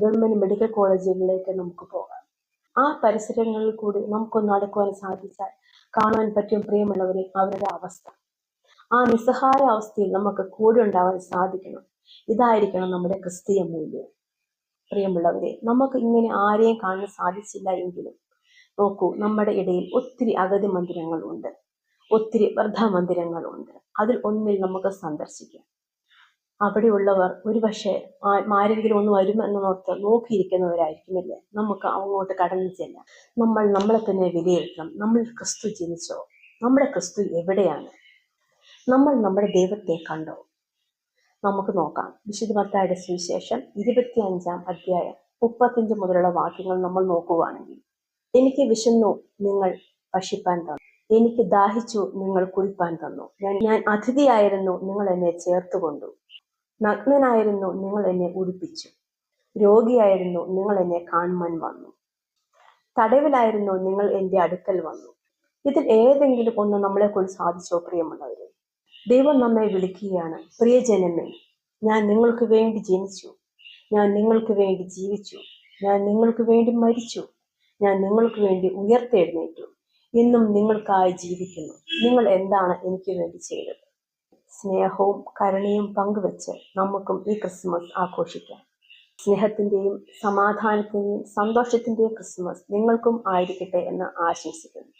Government medical കോളേജുകളിലേക്ക് നമുക്ക് പോകാം. ആ പരിസരങ്ങളിൽ കൂടി നമുക്കൊന്ന് നടക്കുവാൻ സാധിച്ചാൽ കാണാൻ പറ്റും പ്രിയമുള്ളവരെ അവരുടെ അവസ്ഥ. ആ നിസ്സഹായ അവസ്ഥയിൽ നമുക്ക് കൂടെ ഉണ്ടാവാൻ സാധിക്കണം. ഇതായിരിക്കണം നമ്മുടെ ക്രിസ്തീയ മൂല്യം. പ്രിയമുള്ളവരെ, നമുക്ക് ഇങ്ങനെ ആരെയും കാണാൻ സാധിച്ചില്ല എങ്കിലും നോക്കൂ, നമ്മുടെ ഇടയിൽ ഒത്തിരി അഗതി മന്ദിരങ്ങളുണ്ട്, ഒത്തിരി വൃദ്ധമന്ദിരങ്ങളുണ്ട്. അതിൽ ഒന്നിൽ നമുക്ക് സന്ദർശിക്കാം. അവിടെയുള്ളവർ ഒരുപക്ഷെ ആരെങ്കിലും ഒന്ന് വരുമെന്നോർത്ത് നോക്കിയിരിക്കുന്നവരായിരിക്കുമല്ലേ. നമുക്ക് അങ്ങോട്ട് കടന്നു ചെല്ലാം. നമ്മൾ നമ്മളെ തന്നെ വിലയിരുത്തണം. നമ്മൾ ക്രിസ്തു ജനിച്ചോ? നമ്മുടെ ക്രിസ്തു എവിടെയാണ്? നമ്മൾ നമ്മുടെ ദൈവത്തെ കണ്ടോ? നമുക്ക് നോക്കാം. വിശുദ്ധ മത്തായിയുടെ സുവിശേഷം 25-ാം അധ്യായം 35 മുതലുള്ള വാക്യങ്ങൾ നമ്മൾ നോക്കുകയാണെങ്കിൽ, എനിക്ക് വിശന്നു, നിങ്ങൾ ഭക്ഷിപ്പാൻ തന്നു. എനിക്ക് ദാഹിച്ചു, നിങ്ങൾ കുടിപ്പാൻ തന്നു. ഞാൻ അതിഥിയായിരുന്നു, നിങ്ങൾ എന്നെ ചേർത്തുകൊണ്ടു. നഗ്നനായിരുന്നു, നിങ്ങൾ എന്നെ ഉടുപ്പിച്ചു. രോഗിയായിരുന്നു, നിങ്ങൾ എന്നെ കാണുവാൻ വന്നു. തടവിലായിരുന്നു, നിങ്ങൾ എൻ്റെ അടുക്കൽ വന്നു. ഇതിൽ ഏതെങ്കിലും ഒന്ന് നമ്മളെക്കൊണ്ട് സാധിച്ചോ പ്രിയമുള്ളവരെ? ദൈവം നമ്മെ വിളിക്കുകയാണ്, പ്രിയജനമേ, ഞാൻ നിങ്ങൾക്ക് വേണ്ടി ജനിച്ചു, ഞാൻ നിങ്ങൾക്ക് വേണ്ടി ജീവിച്ചു, ഞാൻ നിങ്ങൾക്ക് വേണ്ടി മരിച്ചു, ഞാൻ നിങ്ങൾക്ക് വേണ്ടി ഉയർത്തെഴുന്നേറ്റു, ഇന്നും നിങ്ങൾക്കായി ജീവിക്കുന്നു. നിങ്ങൾ എന്താണ് എനിക്ക് വേണ്ടി ചെയ്തത്? സ്നേഹവും കരുണയും പങ്കുവെച്ച് നമുക്കും ഈ ക്രിസ്മസ് ആഘോഷിക്കാം. സ്നേഹത്തിന്റെയും സമാധാനത്തിന്റെയും സന്തോഷത്തിന്റെയും ക്രിസ്മസ് നിങ്ങൾക്കും ആയിരിക്കട്ടെ എന്ന് ആശംസിക്കുന്നു.